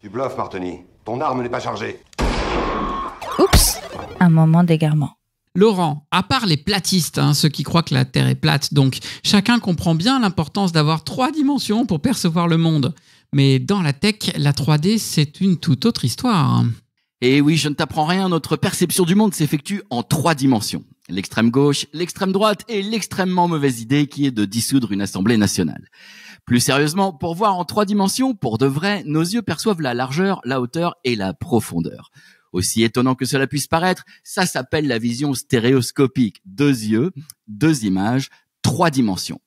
Tu bluffes, Martini. Ton arme n'est pas chargée. Oups, un moment d'égarement. Laurent, à part les platistes, ceux qui croient que la Terre est plate, donc chacun comprend bien l'importance d'avoir 3 dimensions pour percevoir le monde. Mais dans la tech, la 3D, c'est une toute autre histoire. Et oui, je ne t'apprends rien, notre perception du monde s'effectue en 3 dimensions. L'extrême gauche, l'extrême droite et l'extrêmement mauvaise idée qui est de dissoudre une assemblée nationale. Plus sérieusement, pour voir en 3 dimensions, pour de vrai, nos yeux perçoivent la largeur, la hauteur et la profondeur. Aussi étonnant que cela puisse paraître, ça s'appelle la vision stéréoscopique. 2 yeux, 2 images, 3 dimensions.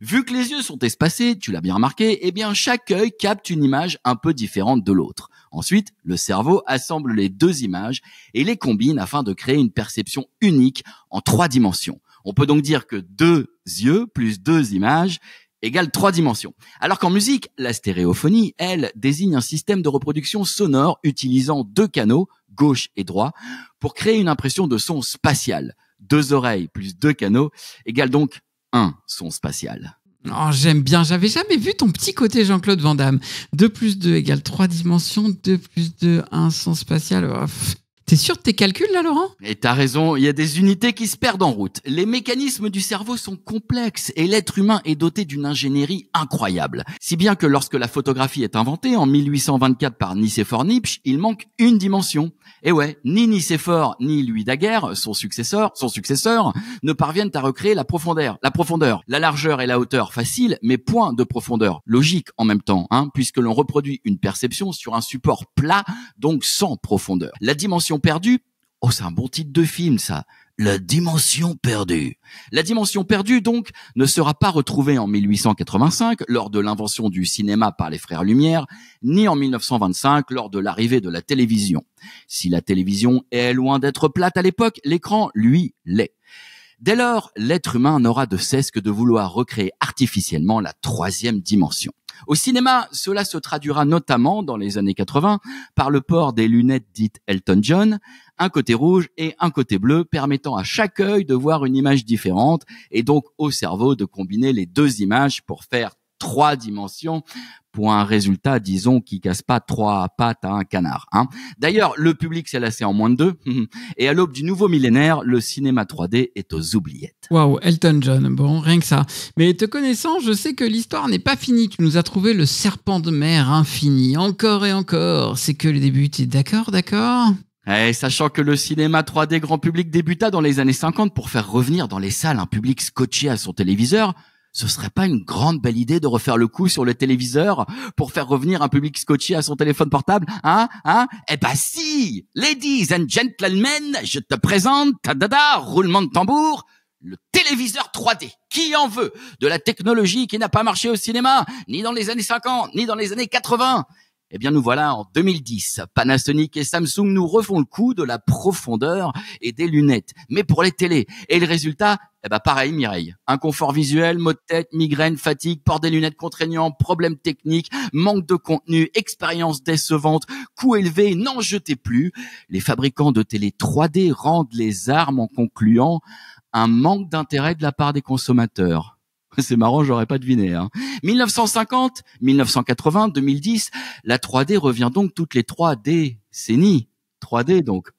Vu que les yeux sont espacés, tu l'as bien remarqué, eh bien chaque œil capte une image un peu différente de l'autre. Ensuite, le cerveau assemble les 2 images et les combine afin de créer une perception unique en 3 dimensions. On peut donc dire que 2 yeux plus 2 images égale 3 dimensions. Alors qu'en musique, la stéréophonie, elle, désigne un système de reproduction sonore utilisant 2 canaux, gauche et droit, pour créer une impression de son spatial. 2 oreilles plus 2 canaux égale donc 1 son spatial. Oh, j'aime bien, j'avais jamais vu ton petit côté Jean-Claude Van Damme. 2 plus 2 égale 3 dimensions, 2 plus 2, 1 son spatial. Oh, t'es sûr de tes calculs là, Laurent ? Et t'as raison, il y a des unités qui se perdent en route. Les mécanismes du cerveau sont complexes et l'être humain est doté d'une ingénierie incroyable. Si bien que lorsque la photographie est inventée en 1824 par Nicéphore Niepce, il manque une dimension. Et ouais, ni Nicéphore ni Louis Daguerre, son successeur, ne parviennent à recréer la profondeur. La largeur et la hauteur facile, mais point de profondeur. Logique en même temps, puisque l'on reproduit une perception sur un support plat, donc sans profondeur. La dimension perdue, oh c'est un bon titre de film ça. La dimension perdue. La dimension perdue, donc, ne sera pas retrouvée en 1885, lors de l'invention du cinéma par les frères Lumière, ni en 1925, lors de l'arrivée de la télévision. Si la télévision est loin d'être plate à l'époque, l'écran, lui, l'est. Dès lors, l'être humain n'aura de cesse que de vouloir recréer artificiellement la 3e dimension. Au cinéma, cela se traduira notamment dans les années 80 par le port des lunettes dites Elton John, un côté rouge et un côté bleu permettant à chaque œil de voir une image différente et donc au cerveau de combiner les 2 images pour faire 3 dimensions pour un résultat, disons, qui casse pas 3 pattes à un canard. D'ailleurs, le public s'est lassé en moins de 2 et à l'aube du nouveau millénaire, le cinéma 3D est aux oubliettes. Waouh, Elton John, bon, rien que ça. Mais te connaissant, je sais que l'histoire n'est pas finie. Tu nous as trouvé le serpent de mer infini, encore et encore. C'est que le début, t'es d'accord ? Sachant que le cinéma 3D grand public débuta dans les années 50 pour faire revenir dans les salles un public scotché à son téléviseur, ce serait pas une grande belle idée de refaire le coup sur le téléviseur pour faire revenir un public scotché à son téléphone portable, Eh ben si! Ladies and gentlemen, je te présente, roulement de tambour, le téléviseur 3D. Qui en veut de la technologie qui n'a pas marché au cinéma, ni dans les années 50, ni dans les années 80? Eh bien, nous voilà en 2010. Panasonic et Samsung nous refont le coup de la profondeur et des lunettes, mais pour les télés. Et le résultat, pareil, Mireille. Inconfort visuel, maux de tête, migraine, fatigue, port des lunettes contraignants, problèmes techniques, manque de contenu, expérience décevante, coût élevé, n'en jetez plus. Les fabricants de télé 3D rendent les armes en concluant un manque d'intérêt de la part des consommateurs. C'est marrant, j'aurais pas deviné. 1950, 1980, 2010, la 3D revient donc toutes les 3 décennies. 3D donc.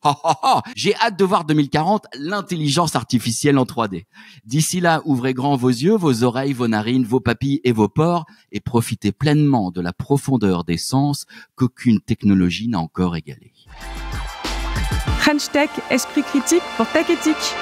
J'ai hâte de voir 2040, l'intelligence artificielle en 3D. D'ici là, ouvrez grand vos yeux, vos oreilles, vos narines, vos papilles et vos pores et profitez pleinement de la profondeur des sens qu'aucune technologie n'a encore égalée. French Tech, esprit critique pour Tech Éthique.